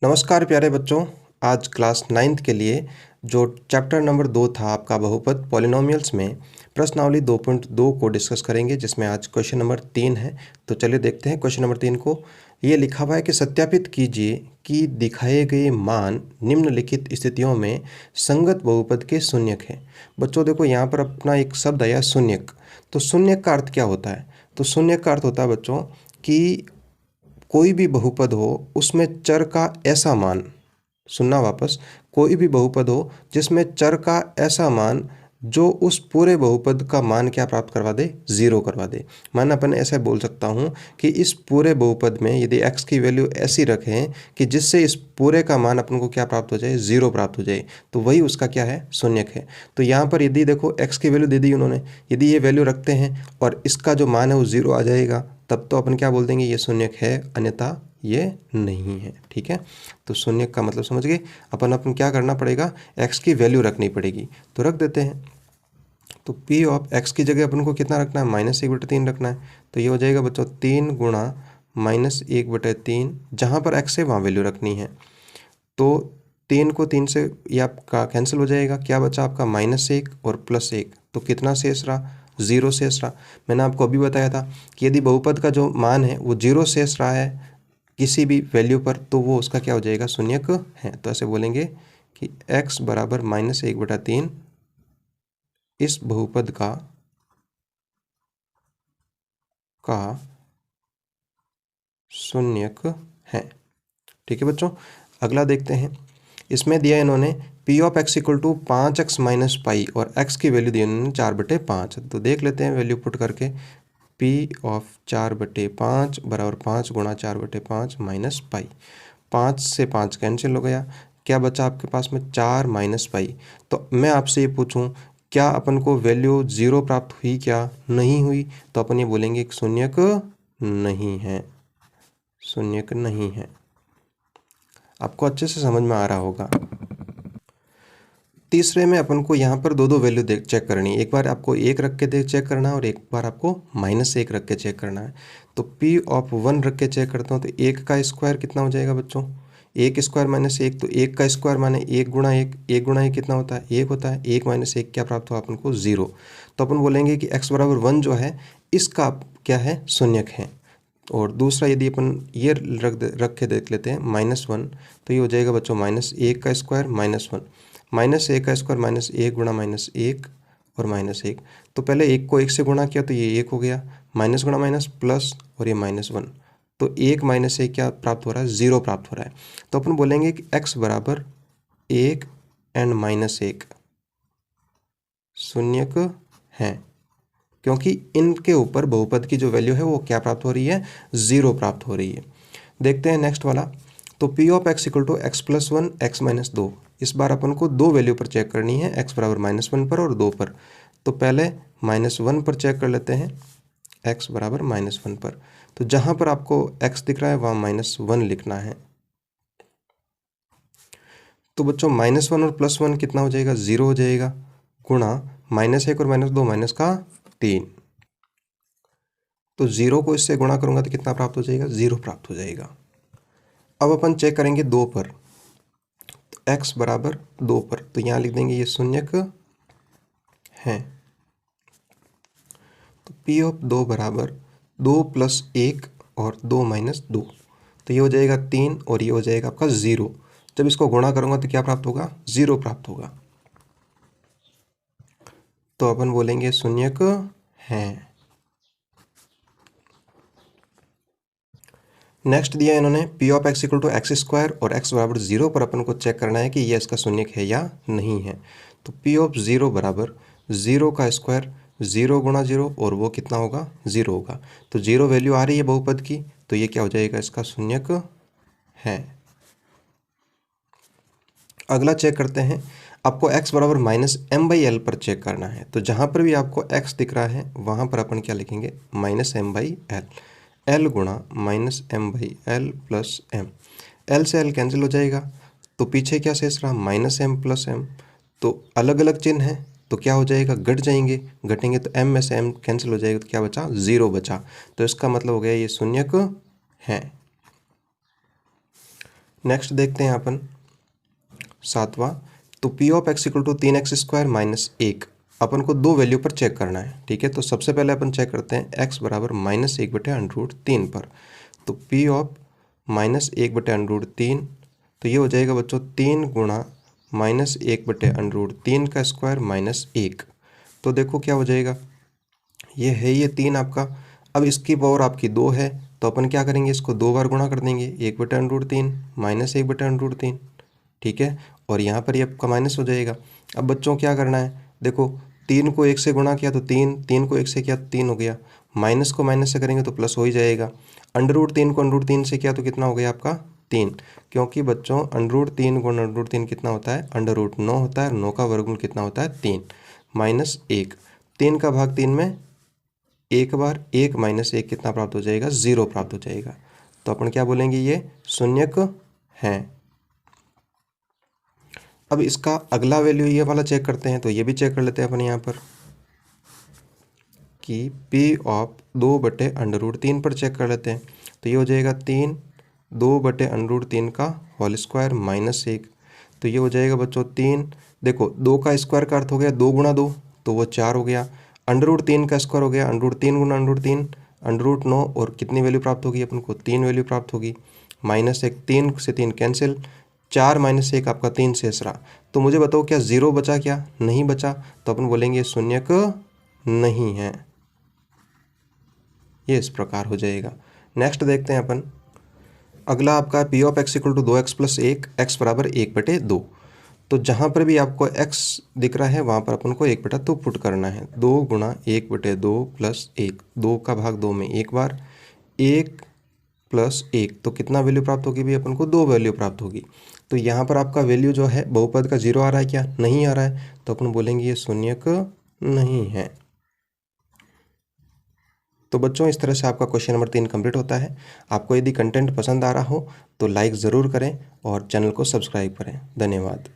नमस्कार प्यारे बच्चों। आज क्लास 9th के लिए जो चैप्टर नंबर 2 था आपका बहुपद पॉलिनोमियल्स में प्रश्नावली 2.2 को डिस्कस करेंगे, जिसमें आज क्वेश्चन नंबर 3 है। तो चलिए देखते हैं क्वेश्चन नंबर 3 को। ये लिखा हुआ है कि सत्यापित कीजिए कि दिखाए गए मान निम्नलिखित स्थितियों में संगत बहुपद के शून्यक हैं। बच्चों देखो, यहाँ पर अपना एक शब्द आया शून्यक। तो शून्यक का अर्थ क्या होता है? तो शून्यक का अर्थ होता है बच्चों कि कोई भी बहुपद हो उसमें चर का ऐसा मान, सुनना वापस, कोई भी बहुपद हो जिसमें चर का ऐसा मान जो उस पूरे बहुपद का मान क्या प्राप्त करवा दे, ज़ीरो करवा दे। माना अपन ऐसे बोल सकता हूँ कि इस पूरे बहुपद में यदि x की वैल्यू ऐसी रखें कि जिससे इस पूरे का मान अपन को क्या प्राप्त हो जाए, ज़ीरो प्राप्त हो जाए, तो वही उसका क्या है, शून्यक है। तो यहाँ पर यदि देखो x की वैल्यू दे दी उन्होंने, यदि ये वैल्यू रखते हैं और इसका जो मान है वो ज़ीरो आ जाएगा, तब तो अपन क्या बोल देंगे, ये शून्यक है, अन्यथा ये नहीं है। ठीक है, तो शून्यक का मतलब समझ गए। अपन क्या करना पड़ेगा, x की वैल्यू रखनी पड़ेगी। तो रख देते हैं। तो p ऑफ x की जगह अपन को कितना रखना है, -1/3 रखना है। तो ये हो जाएगा बच्चों 3 गुणा -1/3, जहाँ पर x है वहाँ वैल्यू रखनी है। तो 3 को 3 से ये आपका कैंसिल हो जाएगा, क्या बचा आपका -1 और +1, तो कितना शेष रहा, 0 शेष रहा। मैंने आपको अभी बताया था कि यदि बहुपद का जो मान है वो 0 शेष रहा है किसी भी वैल्यू पर, तो वो उसका क्या हो जाएगा, शून्यक है। तो ऐसे बोलेंगे कि x बराबर -1/3 इस बहुपद का शून्यक है। ठीक है बच्चों, अगला देखते हैं। इसमें दिया इन्होंने p of x equal to 5x minus pi और x की वैल्यू दी इन्होंने 4/5। तो देख लेते हैं वैल्यू पुट करके। p ऑफ 4/5 बराबर 5 गुणा 4/5 माइनस पाई। 5 से 5 कैंसिल हो गया, क्या बचा आपके पास में, 4 माइनस पाई। तो मैं आपसे ये पूछूं, क्या अपन को वैल्यू 0 प्राप्त हुई, क्या नहीं हुई? तो अपन ये बोलेंगे कि शून्यक नहीं है, शून्यक नहीं है। आपको अच्छे से समझ में आ रहा होगा। तीसरे में अपन को यहाँ पर दो वैल्यू देख चेक करनी है। एक बार आपको 1 रख के देख चेक करना है और एक बार आपको -1 रख के चेक करना है। तो p ऑफ 1 रख के चेक करता हूँ, तो 1 का स्क्वायर कितना हो जाएगा बच्चों, 1 स्क्वायर -1, तो 1 का स्क्वायर माने 1 गुणा 1, 1 गुणा 1 कितना होता है, 1 होता है। 1 - 1 क्या प्राप्त हुआ अपन को, 0। तो अपन बोलेंगे कि x बराबर 1 जो है इसका क्या है, शून्यक है। और दूसरा यदि अपन ये रख के देख लेते हैं -1, तो ये हो जाएगा बच्चों -1 का स्क्वायर -1, -1 का स्क्वायर -1 गुणा -1 और -1। तो पहले 1 को 1 से गुणा किया तो ये 1 हो गया, माइनस गुणा माइनस प्लस और ये -1। तो 1 - 1 क्या प्राप्त हो रहा है, 0 प्राप्त हो रहा है। तो अपन बोलेंगे कि x बराबर 1 एंड -1 शून्यक है, क्योंकि इनके ऊपर बहुपद की जो वैल्यू है वो क्या प्राप्त हो रही है, 0 प्राप्त हो रही है। देखते हैं नेक्स्ट वाला। तो p of x equal to x + 1 x - 2। इस बार अपन को दो वैल्यू पर चेक करनी है, x बराबर -1 पर और 2 पर। तो पहले -1 पर चेक कर लेते हैं, x बराबर -1 पर। तो जहाँ पर आपको x दिख रहा है वहाँ -1 लिखना है। तो बच्चों -1 और +1 कितना हो जाएगा, 0 हो जाएगा, गुणा -1 और -2 -3। तो 0 को इससे गुणा करूंगा तो कितना प्राप्त हो जाएगा, 0 प्राप्त हो जाएगा। अब अपन चेक करेंगे 2 पर। तो x बराबर 2 पर, तो यहाँ लिख देंगे ये शून्यक है। तो p ऑफ 2 बराबर 2 + 1 और 2 - 2। तो ये हो जाएगा 3 और ये हो जाएगा आपका 0। जब इसको गुणा करूंगा तो क्या प्राप्त होगा, 0 प्राप्त होगा। तो अपन बोलेंगे शून्यक है। नेक्स्ट दिया इन्होंने p of x equal to x² और x बराबर 0 पर अपन को चेक करना है कि ये इसका शून्यक है या नहीं है। तो p ऑफ 0 बराबर 0 का स्क्वायर, 0 गुणा 0 और वो कितना होगा, 0 होगा। तो 0 वैल्यू आ रही है बहुपद की, तो ये क्या हो जाएगा, इसका शून्यक है। अगला चेक करते हैं। आपको x बराबर -m/l पर चेक करना है। तो जहाँ पर भी आपको x दिख रहा है वहाँ पर अपन क्या लिखेंगे, -m/l, l गुणा -m/l प्लस m। l से l कैंसिल हो जाएगा, तो पीछे क्या शेष रहा, -m प्लस m। तो अलग अलग चिन्ह है तो क्या हो जाएगा, घट जाएंगे, घटेंगे तो m में से m कैंसिल हो जाएगा, तो क्या बचा, 0 बचा। तो इसका मतलब हो गया ये शून्यक है। नेक्स्ट देखते हैं अपन 7वां। तो P of X equal to 3x² minus 1 अपन को दो वैल्यू पर चेक करना है, ठीक है। तो सबसे पहले अपन चेक करते हैं x बराबर -1/√3 पर। तो पी ऑफ -1/√3, तो ये हो जाएगा बच्चों 3 गुणा -1/√3 का स्क्वायर माइनस 1। तो देखो क्या हो जाएगा, ये है ये 3 आपका। अब इसकी पावर आपकी 2 है, तो अपन क्या करेंगे, इसको 2 बार गुणा कर देंगे, 1/√3 माइनस 1/√3, ठीक है। और यहाँ पर ये आपका माइनस हो जाएगा। अब बच्चों क्या करना है, देखो 3 को 1 से गुणा किया तो 3, 3 को 1 से किया तो 3 हो गया, माइनस को माइनस से करेंगे तो प्लस हो ही जाएगा। √3 को √3 से किया तो कितना हो गया आपका 3, क्योंकि बच्चों √3 गुणा √3 कितना होता है, √9 होता है। 9 का वर्गमूल कितना होता है 3, माइनस 1, 3 का भाग 3 में एक बार, 1 माइनस 1 कितना प्राप्त हो जाएगा, 0 प्राप्त हो जाएगा। तो अपन क्या बोलेंगे, ये शून्यक है। अब इसका अगला वैल्यू ये वाला चेक करते हैं, तो ये भी चेक कर लेते हैं अपन यहाँ पर कि P ऑफ 2/√3 पर चेक कर लेते हैं। तो ये हो जाएगा 3 2/√3 का होल स्क्वायर माइनस 1। तो ये हो जाएगा बच्चों 3, देखो 2 का स्क्वायर का अर्थ हो गया 2 गुणा 2, तो वो 4 हो गया। √3 का स्क्वायर हो गया √3 गुणा √3 √9, और कितनी वैल्यू प्राप्त होगी अपन को, 3 वैल्यू प्राप्त होगी। माइनस 1, 3 से 3 कैंसिल, 4 माइनस 1 आपका 3 शेष रहा। तो मुझे बताओ क्या 0 बचा, क्या नहीं बचा। तो अपन बोलेंगे शून्यक नहीं है, ये इस प्रकार हो जाएगा। नेक्स्ट देखते हैं अपन, अगला आपका P of X equal to 2x + 1, x बराबर 1/2। तो जहाँ पर भी आपको x दिख रहा है वहाँ पर अपन को 1/2 पुट करना है। 2 गुणा 1/2 + 1, 2 का भाग 2 में एक बार, 1 + 1, तो कितना वैल्यू प्राप्त होगी भाई अपन को, 2 वैल्यू प्राप्त होगी। तो यहाँ पर आपका वैल्यू जो है बहुपद का 0 आ रहा है, क्या नहीं आ रहा है, तो अपन बोलेंगे ये शून्यक नहीं है। तो बच्चों इस तरह से आपका क्वेश्चन नंबर 3 कंप्लीट होता है। आपको यदि कंटेंट पसंद आ रहा हो तो लाइक ज़रूर करें और चैनल को सब्सक्राइब करें। धन्यवाद।